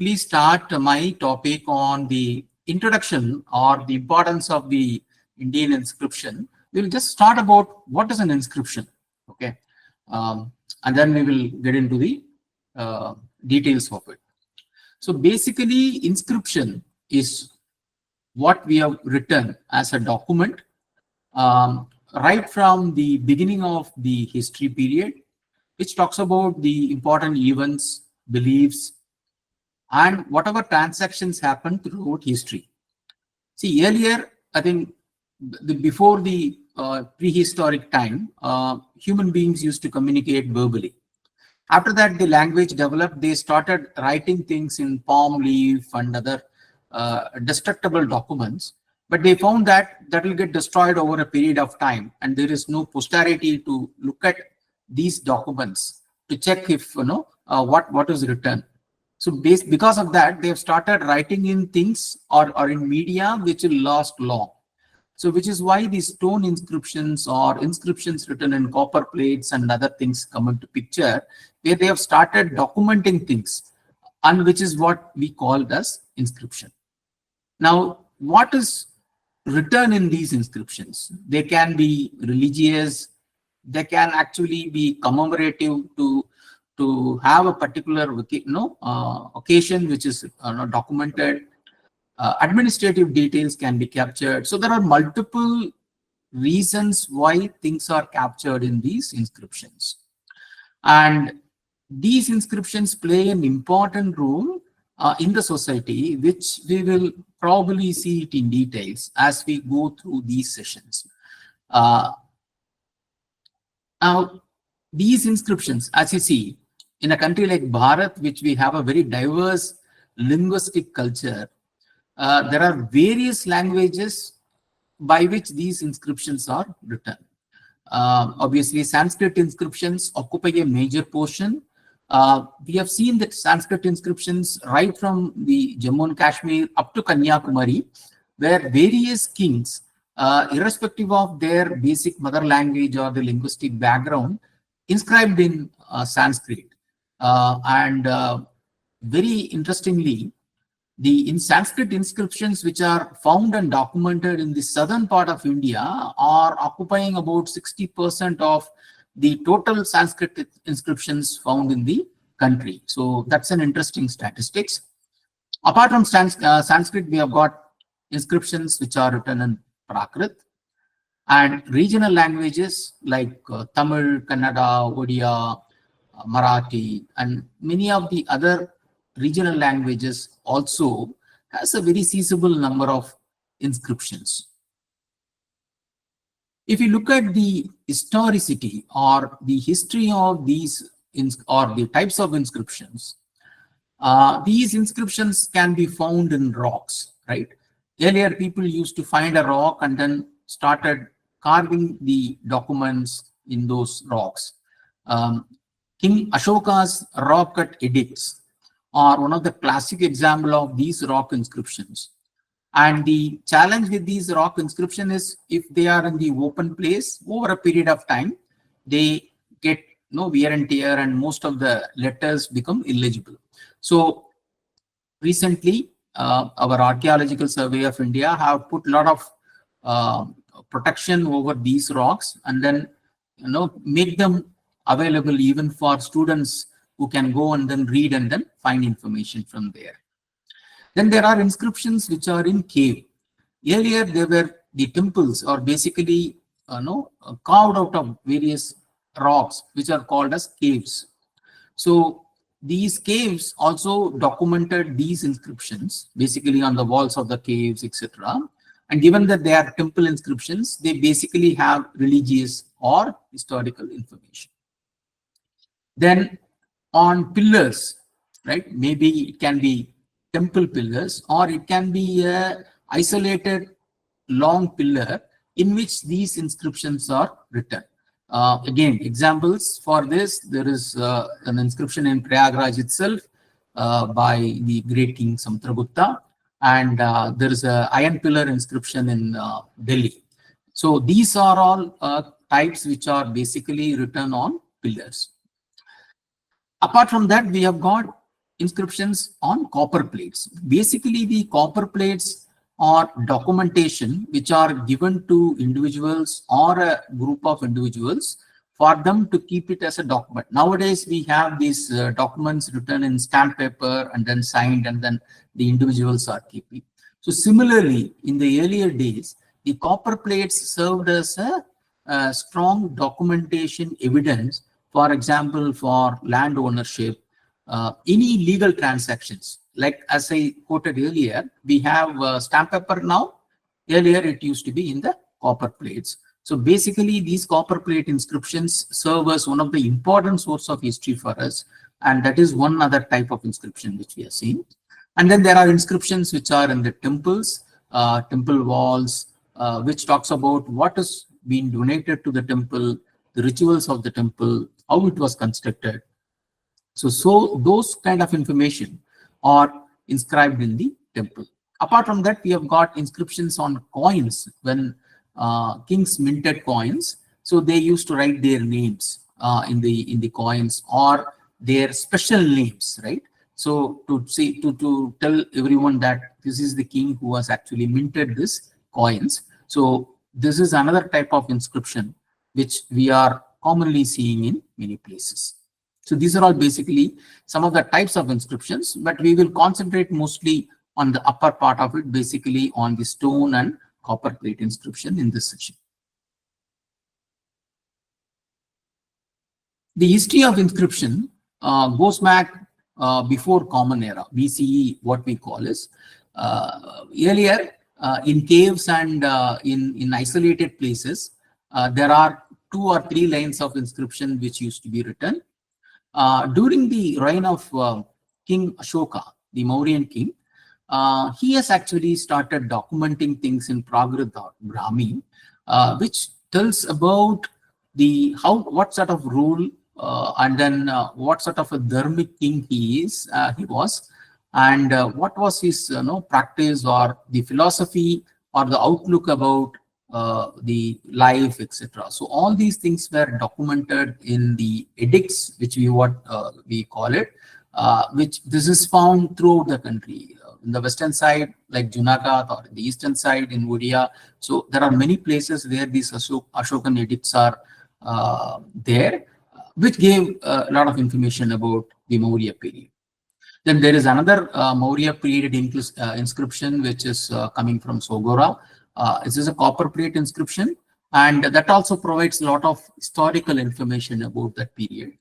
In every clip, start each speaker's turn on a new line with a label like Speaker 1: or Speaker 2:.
Speaker 1: usually start my topic on the introduction or the importance of the Indian inscription. We'll just start about what is an inscription, okay? And then we will get into the details of it. So basically, inscription is what we have written as a document right from the beginning of the history period, which talks about the important events, beliefs, and whatever transactions happen throughout history. See, earlier, I think before the prehistoric time, human beings used to communicate verbally. After that, the language developed. They started writing things in palm leaf and other destructible documents. But they found that will get destroyed over a period of time, and there is no posterity to look at these documents to check if what is written. So because of that, they have started writing in things or in media which will last long. So which is why these stone inscriptions or inscriptions written in copper plates and other things come into picture, where they have started documenting things, and which is what we call as inscription. Now, what is written in these inscriptions? They can be religious, they can actually be commemorative to have a particular occasion which is documented. Administrative details can be captured. So there are multiple reasons why things are captured in these inscriptions. And these inscriptions play an important role in the society, which we will probably see it in details as we go through these sessions. Now, these inscriptions, as you see, in a country like Bharat, which we have a very diverse linguistic culture, there are various languages by which these inscriptions are written. Obviously, Sanskrit inscriptions occupy a major portion. We have seen that Sanskrit inscriptions right from the Jammu and Kashmir up to Kanyakumari, where various kings, irrespective of their basic mother language or the linguistic background, inscribed in Sanskrit. Very interestingly, in Sanskrit inscriptions which are found and documented in the southern part of India are occupying about 60% of the total Sanskrit inscriptions found in the country. So that's an interesting statistics. Apart from Sanskrit, we have got inscriptions which are written in Prakrit, and regional languages like Tamil, Kannada, Odia, Marathi, and many of the other regional languages also has a very sizable number of inscriptions. If you look at the historicity or the history of these or the types of inscriptions, these inscriptions can be found in rocks, right? Earlier, people used to find a rock and then started carving the documents in those rocks. King Ashoka's rock-cut edicts are one of the classic example of these rock inscriptions. And the challenge with these rock inscriptions is if they are in the open place over a period of time, they get wear and tear and most of the letters become illegible. So recently, our Archaeological Survey of India have put a lot of protection over these rocks and then make them available even for students who can go and then read and then find information from there. Then there are inscriptions which are in cave. Earlier, there were the temples or basically carved out of various rocks which are called as caves. So these caves also documented these inscriptions basically on the walls of the caves, etc. And given that they are temple inscriptions, they basically have religious or historical information. Then on pillars, right? Maybe it can be temple pillars or it can be a isolated long pillar in which these inscriptions are written. Again, examples for this, there is an inscription in Prayagraj itself by the great King Samudragupta, and there is an iron pillar inscription in Delhi. So these are all types which are basically written on pillars. Apart from that, we have got inscriptions on copper plates. Basically, the copper plates are documentation which are given to individuals or a group of individuals for them to keep it as a document. Nowadays, we have these documents written in stamp paper and then signed, and then the individuals are keeping. So similarly, in the earlier days, the copper plates served as a strong documentation evidence, for example, for land ownership, any legal transactions. Like as I quoted earlier, we have stamp paper now. Earlier, it used to be in the copper plates. So basically, these copper plate inscriptions serve as one of the important source of history for us. And that is one other type of inscription which we are seeing. And then there are inscriptions which are in the temples, temple walls, which talks about what is being donated to the temple, the rituals of the temple, how it was constructed. So those kind of information are inscribed in the temple. Apart from that, we have got inscriptions on coins. When kings minted coins, so they used to write their names in the coins, or their special names, right? So to tell everyone that this is the king who has actually minted this coins. So this is another type of inscription which we are commonly seeing in many places. So these are all basically some of the types of inscriptions, but we will concentrate mostly on the upper part of it, basically on the stone and copper plate inscription in this section. The history of inscription goes back before Common Era, BCE, what we call is. Earlier, in caves and in isolated places, there are 2 or 3 lines of inscription which used to be written. During the reign of King Ashoka, the Mauryan king, he has actually started documenting things in Prakrit Brahmi, which tells about what sort of rule and then what sort of a dharmic king he was, and what was his practice or the philosophy or the outlook about the life, etc. So all these things were documented in the edicts, which we call it, which this is found throughout the country. In the western side, like Junagadh, or in the eastern side in Odia. So there are many places where these Ashokan edicts are there, which gave a lot of information about the Maurya period. Then there is another Maurya period inscription which is coming from Sogora. This is a copper plate inscription, and that also provides a lot of historical information about that period.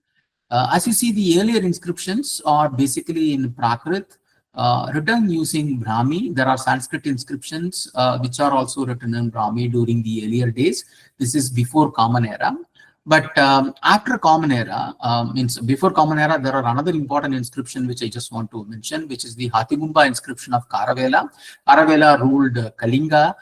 Speaker 1: As you see, the earlier inscriptions are basically in Prakrit, written using Brahmi. There are Sanskrit inscriptions which are also written in Brahmi during the earlier days. This is before Common Era. But after Common Era, means before Common Era, there are another important inscription which I just want to mention, which is the Hathigumba inscription of Karavela. Karavela ruled Kalinga,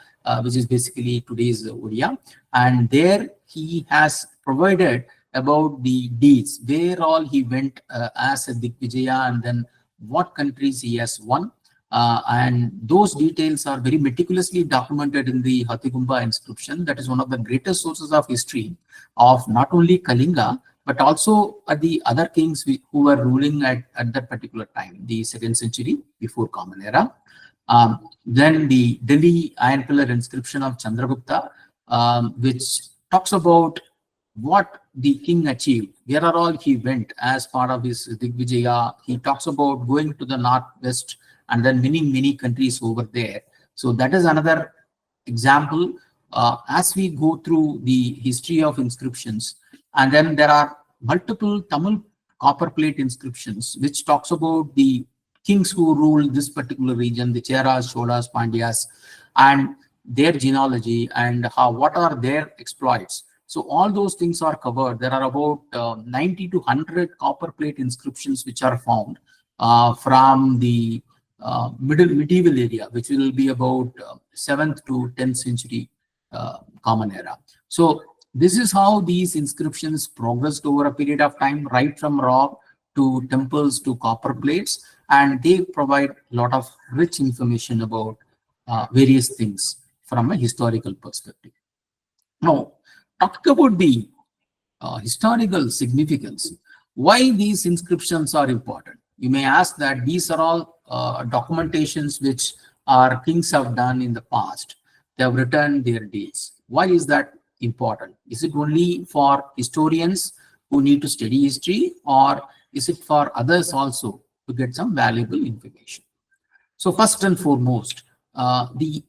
Speaker 1: which is basically today's Odia. And there he has provided about the deeds, where all he went as a Digvijaya, and then what countries he has won. And those details are very meticulously documented in the Hathigumba inscription. That is one of the greatest sources of history of not only Kalinga, but also the other kings who were ruling at that particular time, the 2nd century before Common Era. Then the Delhi Iron Pillar inscription of Chandragupta, which talks about what the king achieved, where are all he went as part of his Digvijaya. He talks about going to the northwest and then many countries over there. So that is another example as we go through the history of inscriptions. And then there are multiple Tamil copper plate inscriptions which talks about the kings who ruled this particular region, the Cheras, Cholas, Pandyas, and their genealogy and what are their exploits. So all those things are covered. There are about 90 to 100 copper plate inscriptions which are found from the medieval area, which will be about 7th to 10th century Common Era. So this is how these inscriptions progressed over a period of time, right from rock to temples to copper plates, and they provide a lot of rich information about various things from a historical perspective. Now, talking about the historical significance, why these inscriptions are important. you may ask that these are all documentations which our kings have done in the past. They have written their dates. Why is that important? Is it only for historians who need to study history, or is it for others also to get some valuable information? So first and foremost, the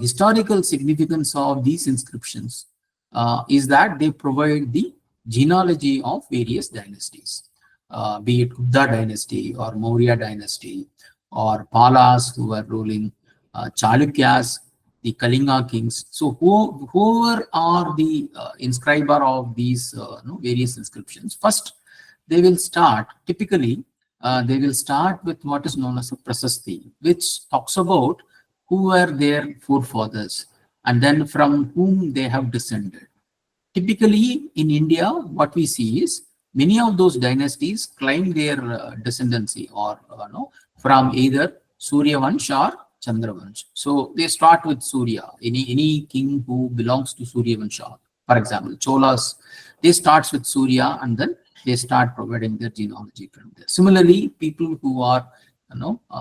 Speaker 1: historical significance of these inscriptions is that they provide the genealogy of various dynasties, be it Gupta dynasty or Maurya dynasty or Palas who were ruling, Chalukyas, the Kalinga kings. So whoever are the inscriber of these various inscriptions, first they will start, typically they will start with what is known as a prasasti, which talks about who were their forefathers and then from whom they have descended. Typically in India, what we see is many of those dynasties claim their descendancy or from either Surya Vansh or Chandra Vansh. So they start with Surya, any king who belongs to Surya Vansha. For example, Cholas, they start with Surya and then they start providing their genealogy from there. Similarly, people who are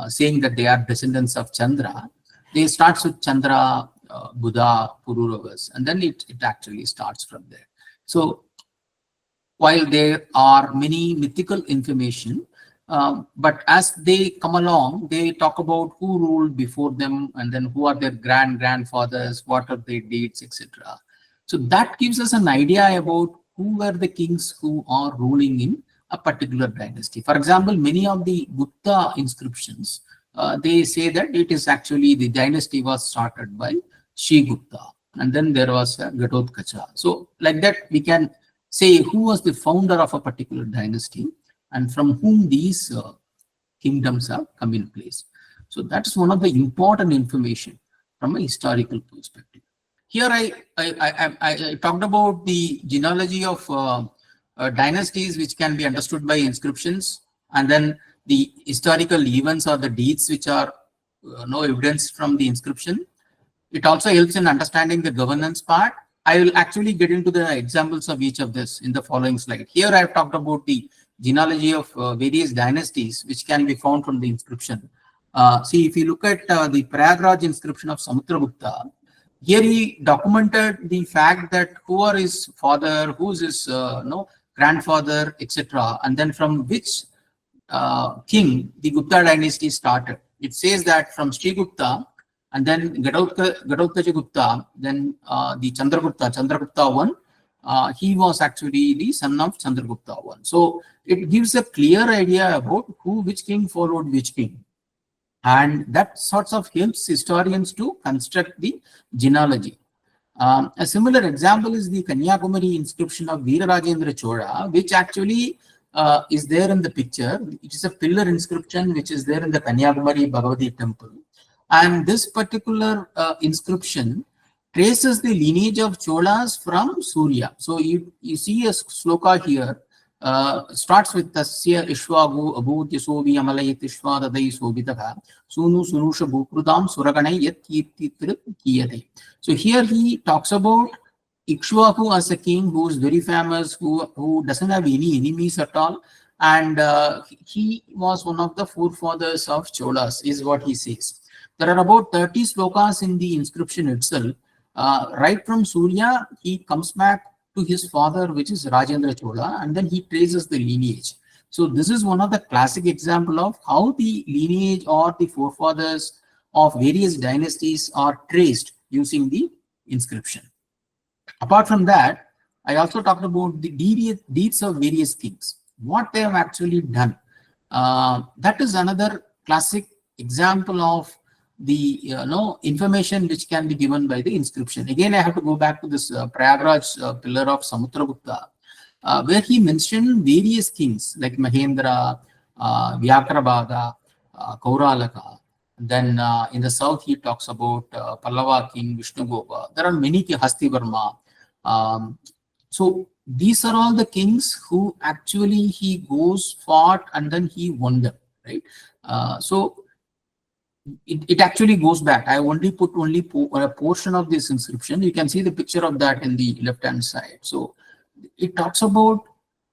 Speaker 1: saying that they are descendants of Chandra, they start with Chandra, Buddha, Pururavas, and then it actually starts from there. So while there are many mythical information, but as they come along, they talk about who ruled before them and then who are their grandfathers, what are their dates, etc. So that gives us an idea about who were the kings who are ruling in a particular dynasty. For example, many of the Gupta inscriptions, they say that it is actually the dynasty was started by Shrigupta, and then there was Ghatotkacha. So like that, we can say who was the founder of a particular dynasty and from whom these kingdoms have come in place. So that's one of the important information from a historical perspective. Here I talked about the genealogy of dynasties which can be understood by inscriptions, and then the historical events or the deeds which are no evidence from the inscription. It also helps in understanding the governance part. I will actually get into the examples of each of this in the following slide. Here I have talked about the genealogy of various dynasties which can be found from the inscription. See, if you look at the Prayagraj inscription of Samudragupta, here he documented the fact that who are his father, who is his grandfather, etc., and then from which king the Gupta dynasty started. It says that from Shrigupta, and then Ghatotkacha Gupta, then the Chandragupta I, he was actually the son of Chandragupta I. So it gives a clear idea about which king followed which king. And that sorts of helps historians to construct the genealogy. A similar example is the Kanyakumari inscription of Veerarajendra Chola, which actually is there in the picture. It is a pillar inscription which is there in the Kanyakumari Bhagavati temple. And this particular inscription traces the lineage of Cholas from Surya. So you see a sloka here, starts with Tasya Ishwagu Abhut Yasovi Amalayat Ishwadadai Sobitaka Sunu Sunusha Bukrudam Suraganai Yat Kirtitri Kiyate. So here he talks about Ikshwaku as a king who is very famous, who doesn't have any enemies at all, and he was one of the forefathers of Cholas, is what he says. There are about 30 slokas in the inscription itself. Right from Surya, he comes back to his father, which is Rajendra Chola, and then he traces the lineage. So this is one of the classic example of how the lineage or the forefathers of various dynasties are traced using the inscription. Apart from that, I also talked about the deeds of various kings, what they have actually done. That is another classic example of the information which can be given by the inscription. Again, I have to go back to this Prayagraj pillar of Samudragupta, where he mentioned various kings like Mahendra, Vyakrabhaga, Kauralaka. Then in the south, he talks about Pallava king Vishnugopa. There are many Hastivarma. So these are all the kings who actually he goes, fought, and then he won them, right? So it actually goes back. I only put a portion of this inscription. You can see the picture of that in the left hand side. So it talks about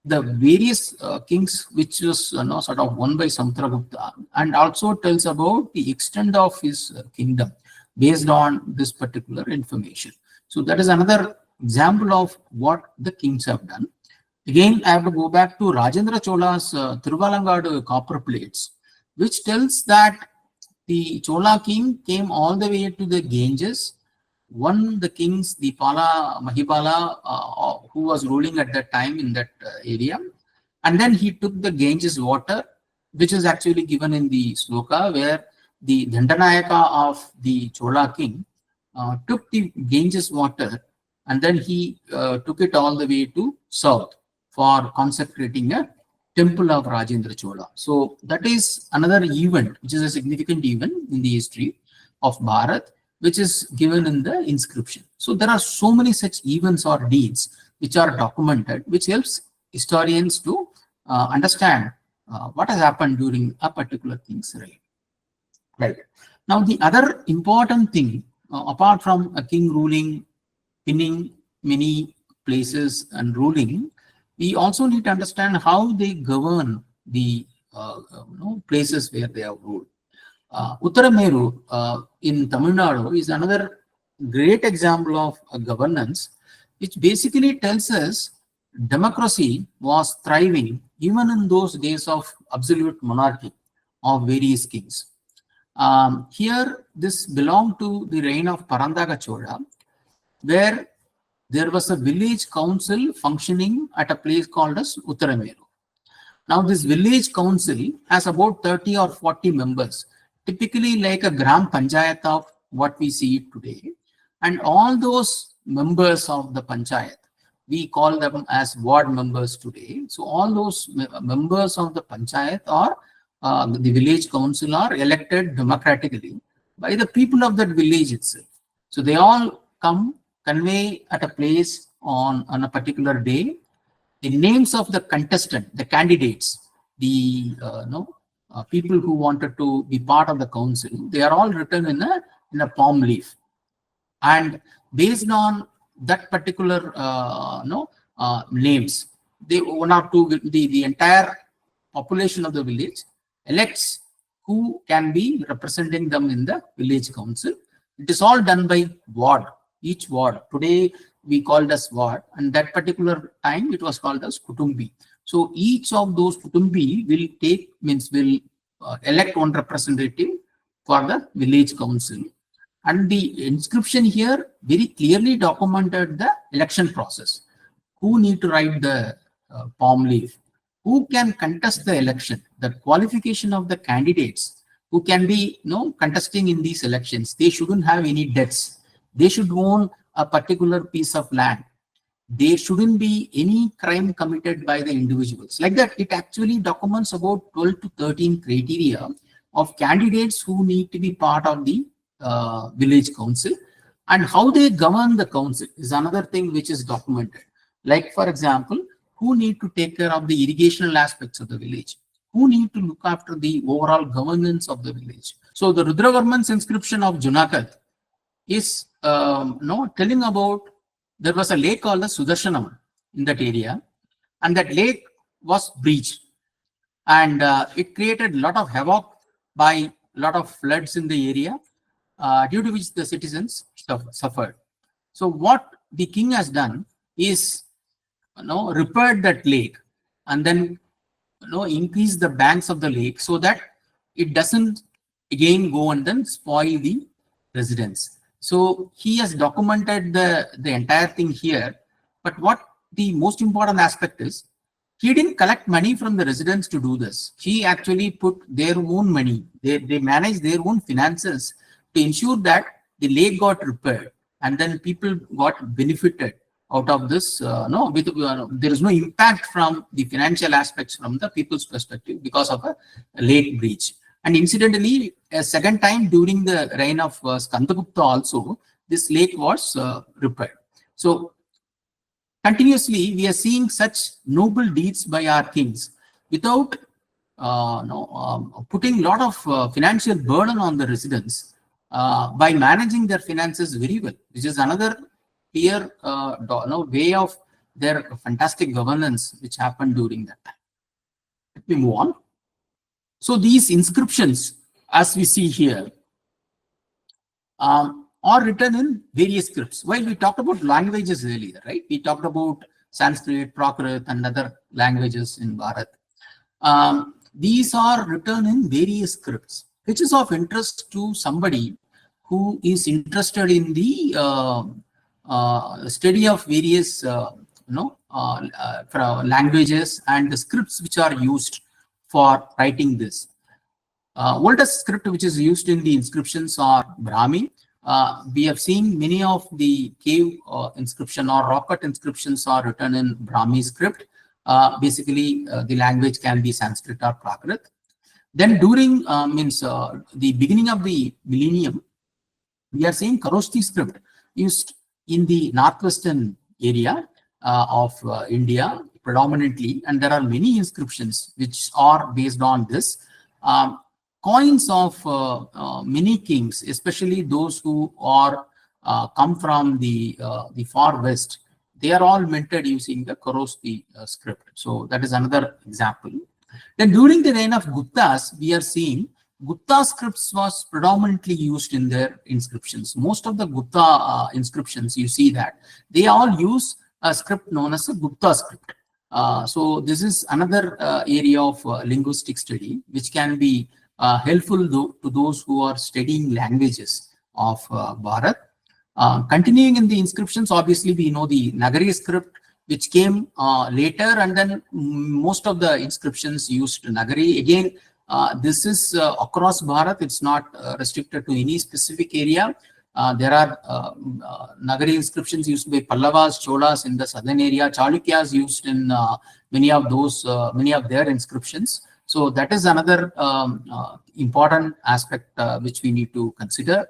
Speaker 1: the various kings which was sort of won by Samudragupta, and also tells about the extent of his kingdom based on this particular information. So that is another example of what the kings have done. Again, I have to go back to Rajendra Chola's Thiruvalangadu copper plates, which tells that the Chola king came all the way to the Ganges, won the kings, the Pala Mahipala, who was ruling at that time in that area, and then he took the Ganges water, which is actually given in the sloka, where the Dandanayaka of the Chola king took the Ganges water, and then he took it all the way to south for consecrating a temple of Rajendra Chola. So that is another event, which is a significant event in the history of Bharat, which is given in the inscription. So there are so many such events or deeds which are documented, which helps historians to understand what has happened during a particular king's reign. Right. Now, the other important thing, apart from a king ruling, pinning many places and ruling, we also need to understand how they govern the places where they have ruled. Uttarameru in Tamil Nadu is another great example of governance, which basically tells us democracy was thriving even in those days of absolute monarchy of various kings. Here, this belonged to the reign of Parandaga Chola, where there was a village council functioning at a place called as Uttarameru. Now, this village council has about 30 or 40 members, typically like a Gram Panchayat of what we see today. And all those members of the Panchayat, we call them as ward members today. So all those members of the Panchayat or the village council are elected democratically by the people of that village itself. So they all come, convey at a place on a particular day the names of the contestant, the candidates, the people who wanted to be part of the council. They are all written in a palm leaf, and based on that particular names, they one or two, the entire population of the village elects who can be representing them in the village council. It is all done by ward. Each ward, today we called as ward, and that particular time it was called as Kutumbi. So each of those Kutumbi will elect one representative for the village council. And the inscription here very clearly documented the election process. Who need to write the palm leaf? Who can contest the election? The qualification of the candidates who can be contesting in these elections. They shouldn't have any debts. They should own a particular piece of land. There shouldn't be any crime committed by the individuals. Like that, it actually documents about 12 to 13 criteria of candidates who need to be part of the village council, and how they govern the council is another thing which is documented. Like, for example, who need to take care of the irrigational aspects of the village? Who need to look after the overall governance of the village? So the Rudravarman's inscription of Junagadh is telling about there was a lake called the Sudarshanam in that area, and that lake was breached, and it created a lot of havoc by a lot of floods in the area, due to which the citizens suffered. So what the king has done is repaired that lake, and then increase the banks of the lake so that it doesn't again go and then spoil the residents. So he has documented the entire thing here. But what the most important aspect is, he didn't collect money from the residents to do this. He actually put their own money. They managed their own finances to ensure that the lake got repaired, and then people got benefited out of this. There is no impact from the financial aspects from the people's perspective because of a lake breach. And incidentally, a second time during the reign of Skandagupta also, this lake was repaired. So continuously, we are seeing such noble deeds by our kings without putting a lot of financial burden on the residents by managing their finances very well, which is another clear way of their fantastic governance which happened during that time. Let me move on. So these inscriptions, as we see here, are written in various scripts. While we talked about languages earlier, right? We talked about Sanskrit, Prakrit, and other languages in Bharat. These are written in various scripts, which is of interest to somebody who is interested in the study of various languages and the scripts which are used for writing this. Oldest script which is used in the inscriptions are Brahmi. We have seen many of the cave inscription or rock cut inscriptions are written in Brahmi script. Basically, the language can be Sanskrit or Prakrit. Then during the beginning of the millennium, we are seeing Kharosthi script used in the northwestern area of India predominantly, and there are many inscriptions which are based on this. Coins of many kings, especially those who are come from the far west, they are all minted using the Kharosthi script. So that is another example. Then during the reign of Guptas, we are seeing Gupta scripts was predominantly used in their inscriptions. Most of the Gupta inscriptions, you see that they all use a script known as a Gupta script. So this is another area of linguistic study which can be helpful to those who are studying languages of Bharat. Continuing in the inscriptions, obviously we know the Nagari script which came later, and then most of the inscriptions used Nagari. Again, this is across Bharat. It's not restricted to any specific area. There are Nagari inscriptions used by Pallavas, Cholas in the southern area. Chalukyas used in many of their inscriptions. So that is another important aspect which we need to consider.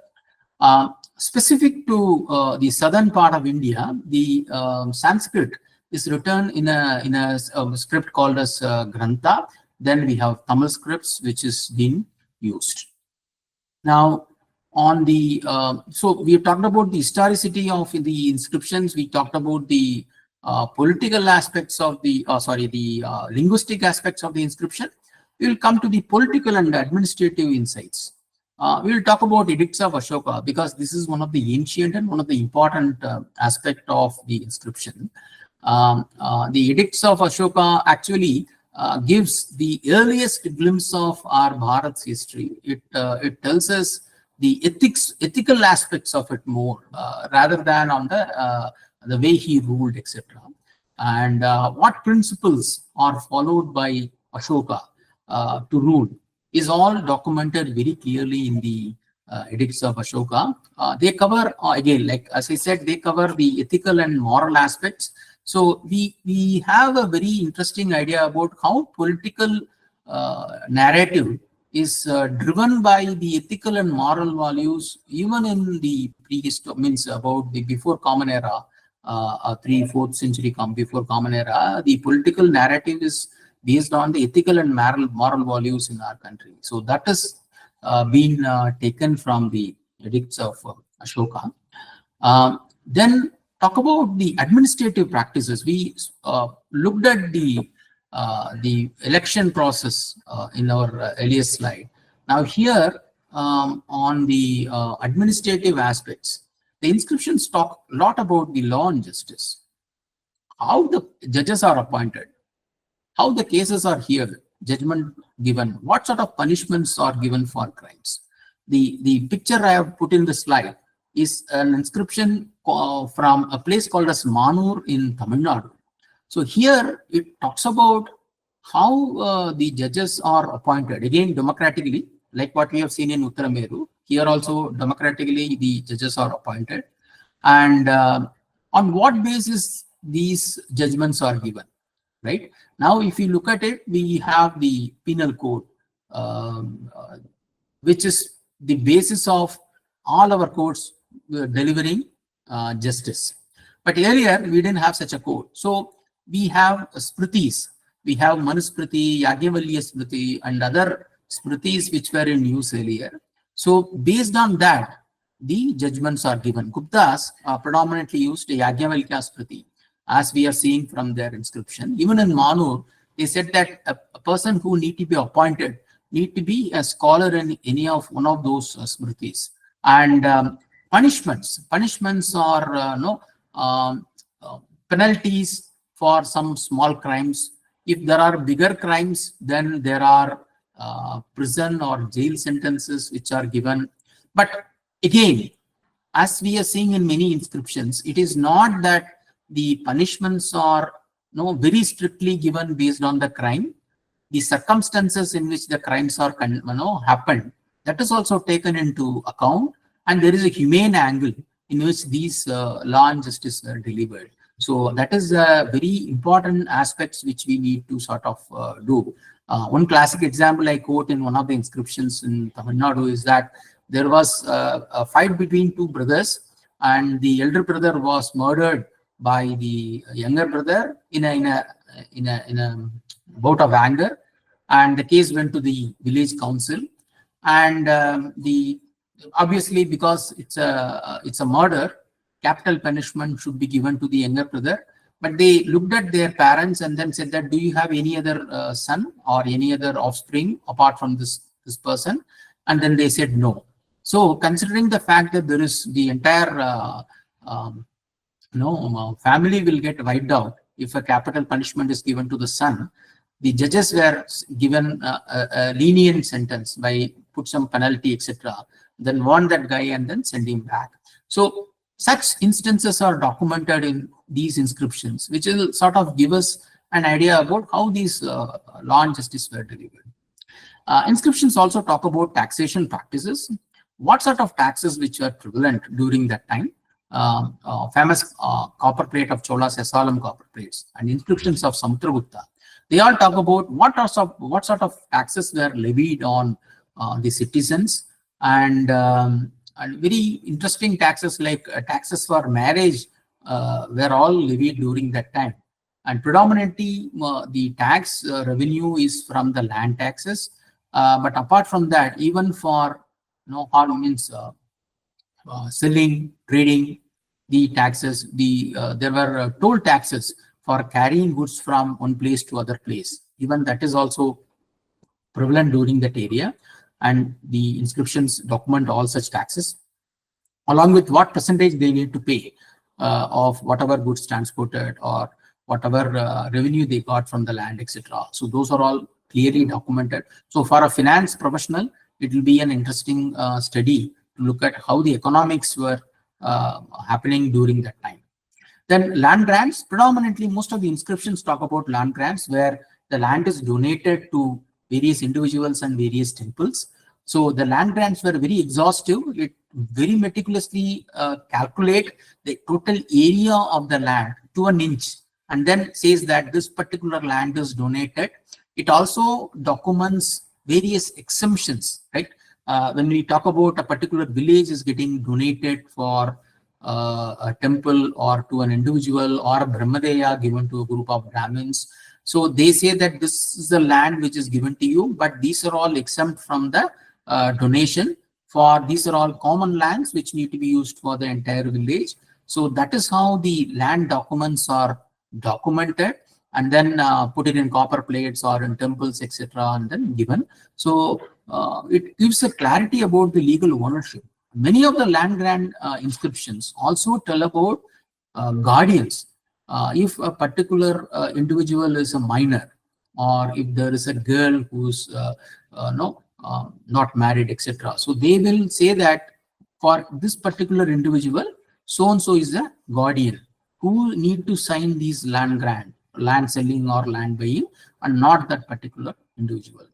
Speaker 1: Specific to the southern part of India, the Sanskrit is written in a script called as Grantha. Then we have Tamil scripts which is being used. Now, on the so we have talked about the historicity of the inscriptions. We talked about the political aspects of the linguistic aspects of the inscription. We will come to the political and administrative insights. We will talk about edicts of Ashoka because this is one of the ancient and one of the important aspect of the inscription. The edicts of Ashoka actually gives the earliest glimpse of our Bharat's history. It tells us the ethical aspects of it more rather than on the way he ruled, etc. And what principles are followed by Ashoka to rule is all documented very clearly in the edicts of Ashoka. They cover, again, like as I said, they cover the ethical and moral aspects. So we have a very interesting idea about how political narrative is driven by the ethical and moral values, even in the prehistory, means about the before Common Era, 3-4th century before Common Era. The political narrative is based on the ethical and moral values in our country. So that has been taken from the edicts of Ashoka. Then talk about the administrative practices. We looked at the election process in our earlier slide. Now here on the administrative aspects, the inscriptions talk a lot about the law and justice, how the judges are appointed, how the cases are heard, judgment given, what sort of punishments are given for crimes. The picture I have put in the slide is an inscription from a place called as Manur in Tamil Nadu. So here it talks about how the judges are appointed, again democratically, like what we have seen in Uttarameru. Here also democratically the judges are appointed, and on what basis these judgments are given. Right now, if you look at it, we have the penal code, which is the basis of all our courts delivering justice. But earlier we didn't have such a code. So we have smritis, we have Manusmriti, Yagyavalya Smriti, and other smritis which were in use earlier. So based on that, the judgments are given. Guptas predominantly used Yagyavalya Smriti. as we are seeing from their inscription. Even in Manur, they said that a person who need to be appointed need to be a scholar in any of one of those smritis. And punishments are um, penalties for some small crimes. If there are bigger crimes, then there are prison or jail sentences which are given. But again, as we are seeing in many inscriptions, it is not that the punishments are very strictly given based on the crime. The circumstances in which the crimes are happened, that is also taken into account, and there is a humane angle in which these law and justice were delivered. So that is a very important aspects which we need to sort of do. One classic example I quote in one of the inscriptions in Tamil Nadu is that there was a fight between two brothers, and the elder brother was murdered by the younger brother in a bout of anger, and the case went to the village council. And obviously, because it's a murder, capital punishment should be given to the younger brother. But they looked at their parents and then said that, do you have any other son or any other offspring apart from this person? And then they said no. So considering the fact that there is the entire family will get wiped out if a capital punishment is given to the son, the judges were given a lenient sentence by put some penalty, etc. Then warn that guy and then send him back. So such instances are documented in these inscriptions, which will sort of give us an idea about how these law and justice were delivered. Inscriptions also talk about taxation practices. What sort of taxes which were prevalent during that time? Famous copper plate of Cholas, Esalam copper plates, and inscriptions of Samudragupta. They all talk about what sort of taxes were levied on the citizens, and very interesting taxes like taxes for marriage were all levied during that time. And predominantly the tax revenue is from the land taxes. But apart from that, even for selling, trading, the taxes, there were toll taxes for carrying goods from one place to other place. Even that is also prevalent during that area. And the inscriptions document all such taxes, along with what percentage they need to pay of whatever goods transported or whatever revenue they got from the land, etc. So those are all clearly documented. So for a finance professional, it will be an interesting study to look at how the economics were happening during that time. Then land grants, predominantly most of the inscriptions talk about land grants where the land is donated to various individuals and various temples. So the land grants were very exhaustive. It very meticulously calculate the total area of the land to an inch, and then says that this particular land is donated. It also documents various exemptions, right? When we talk about a particular village is getting donated for a temple or to an individual, or a Brahmadeya given to a group of Brahmins. So they say that this is the land which is given to you, but these are all exempt from the donation. For these are all common lands which need to be used for the entire village. So that is how the land documents are documented, and then put it in copper plates or in temples, etc., and then given. So it gives a clarity about the legal ownership. Many of the land grant inscriptions also tell about guardians. If a particular individual is a minor, or if there is a girl who's not married, etc. So they will say that for this particular individual, so-and-so is a guardian who need to sign these land grant, land selling or land buying, and not that particular individual.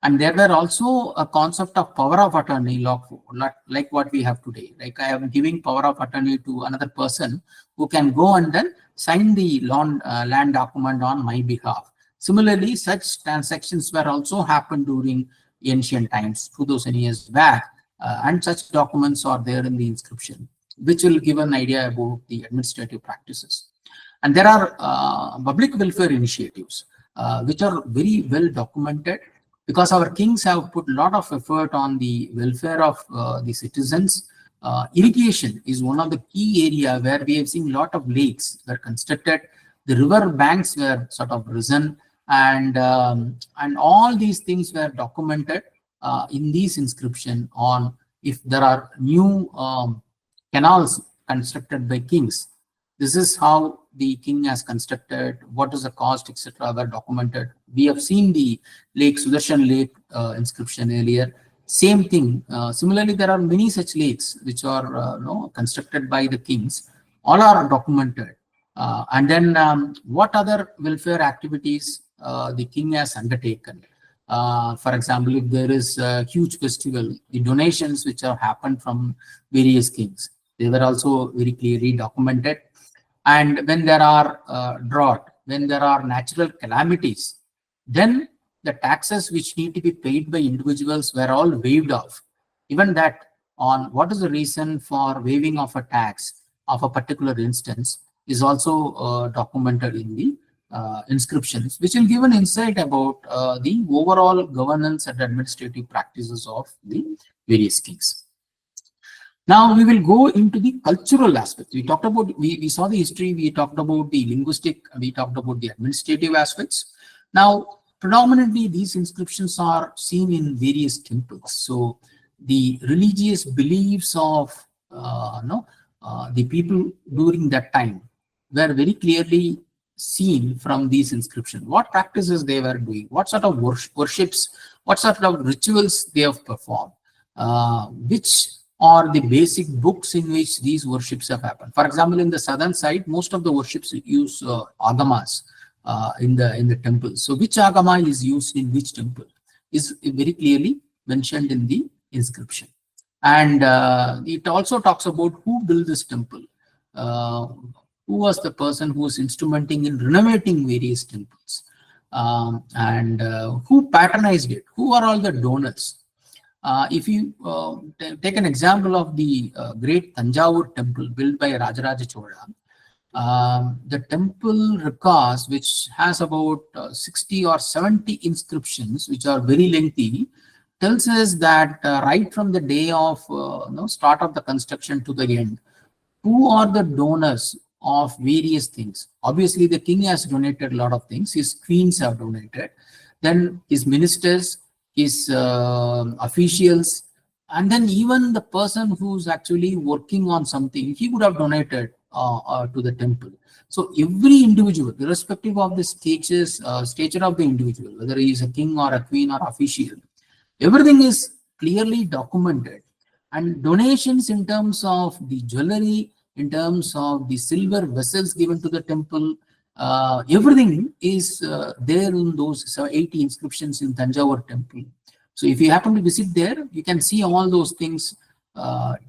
Speaker 1: And there were also a concept of power of attorney, like what we have today. Like I am giving power of attorney to another person who can go and then sign the land document on my behalf. Similarly, such transactions were also happened during ancient times, 2000 years back, and such documents are there in the inscription, which will give an idea about the administrative practices. And there are public welfare initiatives, which are very well documented, because our kings have put a lot of effort on the welfare of the citizens. Irrigation is one of the key area where we have seen a lot of lakes were constructed. The river banks were sort of risen, and all these things were documented in these inscription on if there are new canals constructed by kings. This is how the king has constructed, what is the cost, etc. were documented. We have seen the Lake Sudarshan Lake inscription earlier. Same thing. Similarly, there are many such lakes which are constructed by the kings. All are documented. And then what other welfare activities the king has undertaken. For example, if there is a huge festival, the donations which have happened from various kings, they were also very clearly documented. And when there are drought, when there are natural calamities, then the taxes which need to be paid by individuals were all waived off. Even that, on what is the reason for waiving of a tax of a particular instance is also documented in the inscriptions, which will give an insight about the overall governance and administrative practices of the various kings. Now we will go into the cultural aspects. We talked about, we saw the history, we talked about the linguistic, we talked about the administrative aspects. Now, predominantly these inscriptions are seen in various temples. So the religious beliefs of the people during that time were very clearly seen from these inscriptions. What practices they were doing, what sort of worships, what sort of rituals they have performed, which are the basic books in which these worships have happened. For example, in the southern side, most of the worships use agamas in the temple. So which agama is used in which temple is very clearly mentioned in the inscription. And it also talks about who built this temple, who was the person who was instrumenting in renovating various temples, and who patronized it, who are all the donors. If you take an example of the great Tanjavur temple built by Rajaraja Chola, the temple records, which has about 60 or 70 inscriptions, which are very lengthy, tells us that right from the day of start of the construction to the end, who are the donors of various things. Obviously, the king has donated a lot of things. His queens have donated. Then his ministers, his officials, and then even the person who's actually working on something, he would have donated to the temple. So every individual, irrespective of the stature of the individual, whether he is a king or a queen or official, everything is clearly documented. And donations in terms of the jewelry, in terms of the silver vessels given to the temple, everything is there in those 80 inscriptions in Tanjavur temple. So if you happen to visit there, you can see all those things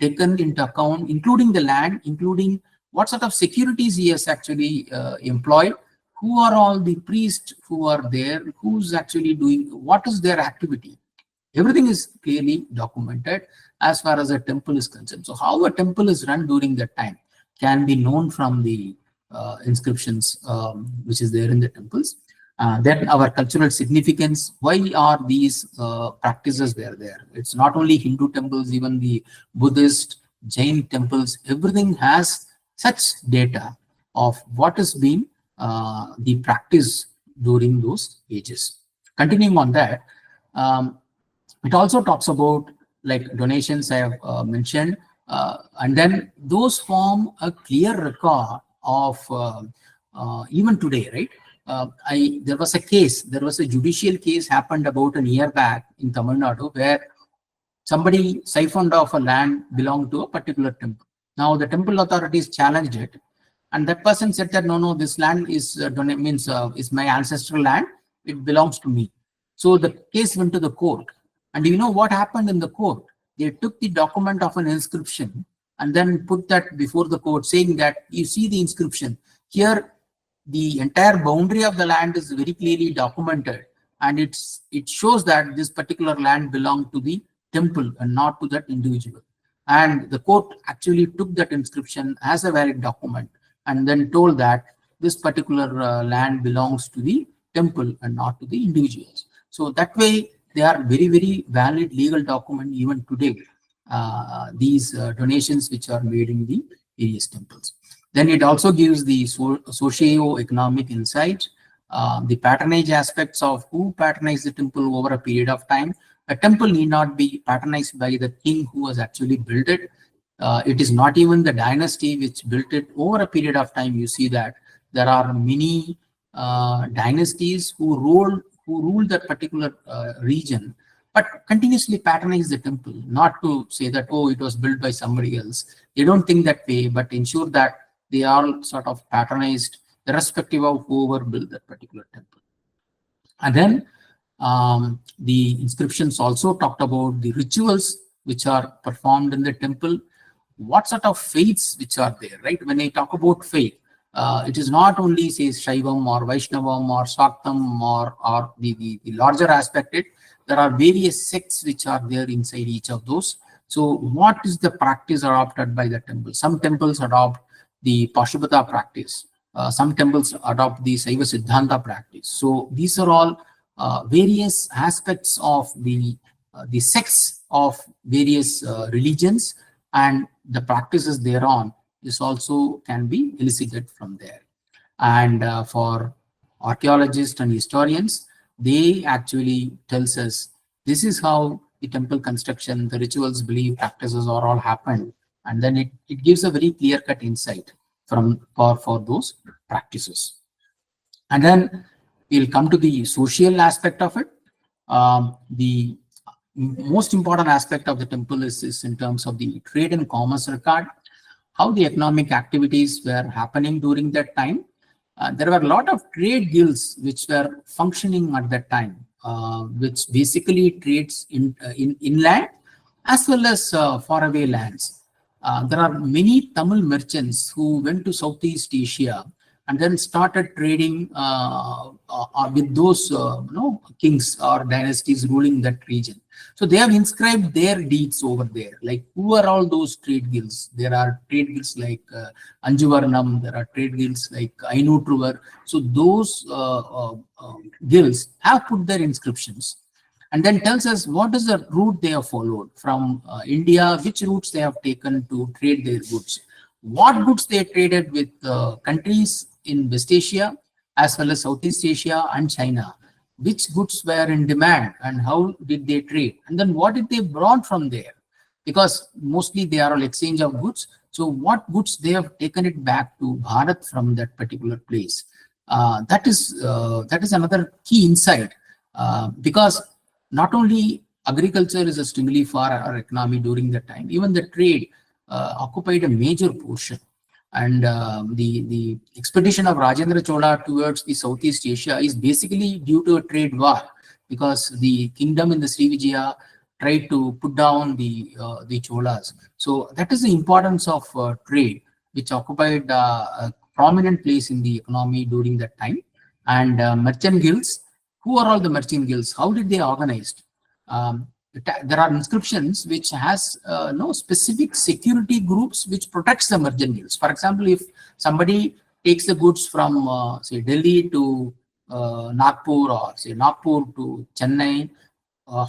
Speaker 1: taken into account, including the land, including what sort of securities he has actually employed, who are all the priests who are there, who's actually doing, what is their activity. Everything is clearly documented as far as a temple is concerned. So how a temple is run during that time can be known from the inscriptions which is there in the temples. Then our cultural significance, why are these practices there? It's not only Hindu temples, even the Buddhist, Jain temples, everything has such data of what has been the practice during those ages. Continuing on that, it also talks about like donations I have mentioned, and then those form a clear record of even today, right? There was a judicial case happened about a year back in Tamil Nadu where somebody siphoned off a land belonged to a particular temple. Now the temple authorities challenged it, and that person said that no, this land is is my ancestral land. It belongs to me. So the case went to the court. And you know what happened in the court? They took the document of an inscription and then put that before the court, saying that you see the inscription. Here, the entire boundary of the land is very clearly documented, and it shows that this particular land belonged to the temple and not to that individual. And the court actually took that inscription as a valid document and then told that this particular land belongs to the temple and not to the individuals. So that way, they are very, very valid legal document even today. these donations which are made in the various temples. Then it also gives the socio-economic insight, the patronage aspects of who patronized the temple over a period of time. A temple need not be patronized by the king who has actually built it. It is not even the dynasty which built it. Over a period of time, you see that there are many dynasties who ruled that particular region, but continuously patronize the temple, not to say that, oh, it was built by somebody else. They don't think that way, but ensure that they are sort of patronized irrespective of whoever built that particular temple. And then the inscriptions also talked about the rituals which are performed in the temple, what sort of faiths which are there, right? When I talk about faith, it is not only say Shaivam or Vaishnavam or Shaktam or the larger aspect. There are various sects which are there inside each of those. So what is the practice adopted by the temple? Some temples adopt the Pashupata practice. Some temples adopt the Saiva Siddhanta practice. So these are all various aspects of the sects of various religions, and the practices thereon is also can be elicited from there. And for archaeologists and historians, they actually tells us this is how the temple construction, the rituals, belief, practices are all happened, and then it gives a very clear-cut insight for those practices. And then we'll come to the social aspect of it. The most important aspect of the temple is in terms of the trade and commerce record, how the economic activities were happening during that time. There were a lot of trade guilds which were functioning at that time, which basically trades inland as well as faraway lands. There are many Tamil merchants who went to Southeast Asia and then started trading with those kings or dynasties ruling that region. So they have inscribed their deeds over there. Like, who are all those trade guilds? There are trade guilds like Anjuvarnam, there are trade guilds like Ainutruvar. So those guilds have put their inscriptions, and then tells us what is the route they have followed from India, which routes they have taken to trade their goods, what goods they traded with countries in West Asia as well as Southeast Asia and China, which goods were in demand and how did they trade, and then what did they brought from there, because mostly they are all exchange of goods. So what goods they have taken it back to Bharat from that particular place. That is another key insight, because not only agriculture is a stimuli for our economy during that time, even the trade occupied a major portion. And the expedition of Rajendra Chola towards the Southeast Asia is basically due to a trade war, because the kingdom in the Srivijaya tried to put down the Cholas. So that is the importance of trade, which occupied a prominent place in the economy during that time. And merchant guilds, who are all the merchant guilds? How did they organized? There are inscriptions which has no specific security groups which protects the merchant guilds. For example, if somebody takes the goods from say Delhi to Nagpur, or say Nagpur to Chennai,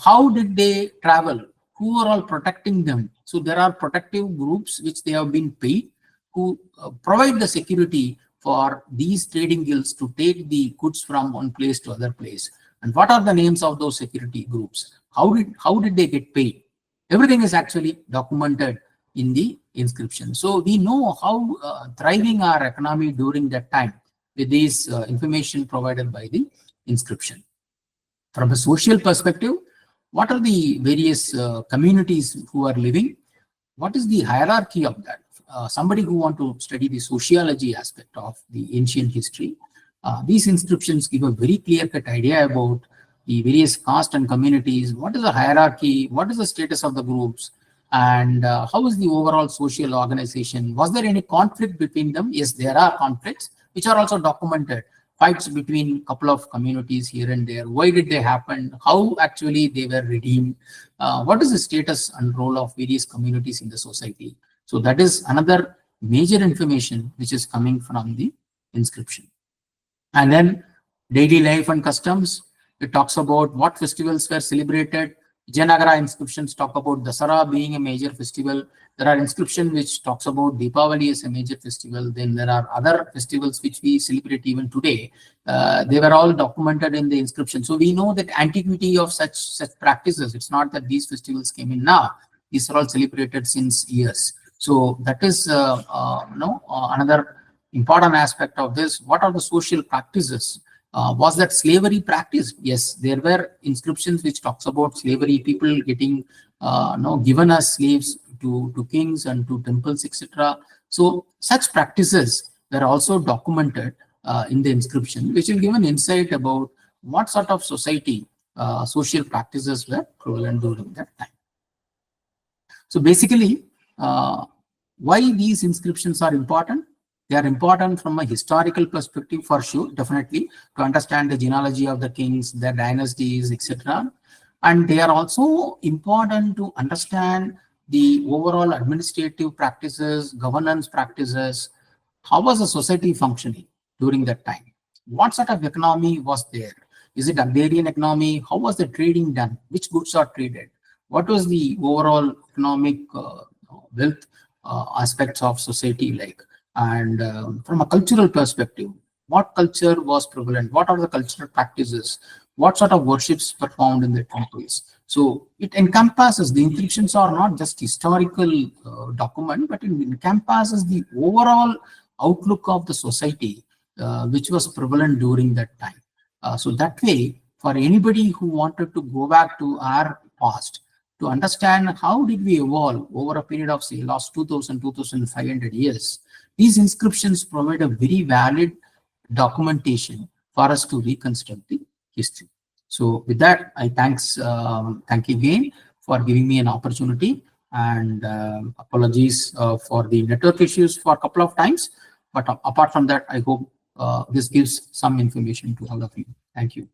Speaker 1: how did they travel? Who are all protecting them? So there are protective groups which they have been paid, who provide the security for these trading guilds to take the goods from one place to other place. And what are the names of those security groups? How did they get paid? Everything is actually documented in the inscription. So we know how thriving our economy during that time with this information provided by the inscription. From a social perspective, what are the various communities who are living? What is the hierarchy of that? Somebody who want to study the sociology aspect of the ancient history, these inscriptions give a very clear-cut idea about the various caste and communities. What is the hierarchy? What is the status of the groups? And how is the overall social organization? Was there any conflict between them? Yes, there are conflicts, which are also documented. Fights between a couple of communities here and there. Why did they happen? How actually they were redeemed? What is the status and role of various communities in the society? So that is another major information which is coming from the inscription. And then daily life and customs. It talks about what festivals were celebrated, Vijayanagara inscriptions talk about Dasara being a major festival. There are inscriptions which talks about Deepavali as a major festival. Then there are other festivals which we celebrate even today. They were all documented in the inscription. So we know that antiquity of such practices. It's not that these festivals came in now. These are all celebrated since years. So that is another important aspect of this. What are the social practices? Was that slavery practiced? Yes, there were inscriptions which talks about slavery, people getting given as slaves to kings and to temples, etc. So such practices were also documented in the inscription, which will give an insight about what sort of society social practices were prevalent during that time. So basically, why these inscriptions are important? They are important from a historical perspective for sure, definitely, to understand the genealogy of the kings, their dynasties, etc. And they are also important to understand the overall administrative practices, governance practices. How was the society functioning during that time? What sort of economy was there? Is it agrarian economy? How was the trading done? Which goods are traded? What was the overall economic wealth aspects of society like? And from a cultural perspective, what culture was prevalent? What are the cultural practices? What sort of worships performed in the temples? So it encompasses, the inscriptions are not just historical document, but it encompasses the overall outlook of the society which was prevalent during that time. So that way, for anybody who wanted to go back to our past, to understand how did we evolve over a period of, say, last 2,500 years, these inscriptions provide a very valid documentation for us to reconstruct the history. So with that, I thank you again for giving me an opportunity, and apologies for the network issues for a couple of times. But apart from that, I hope this gives some information to all of you. Thank you.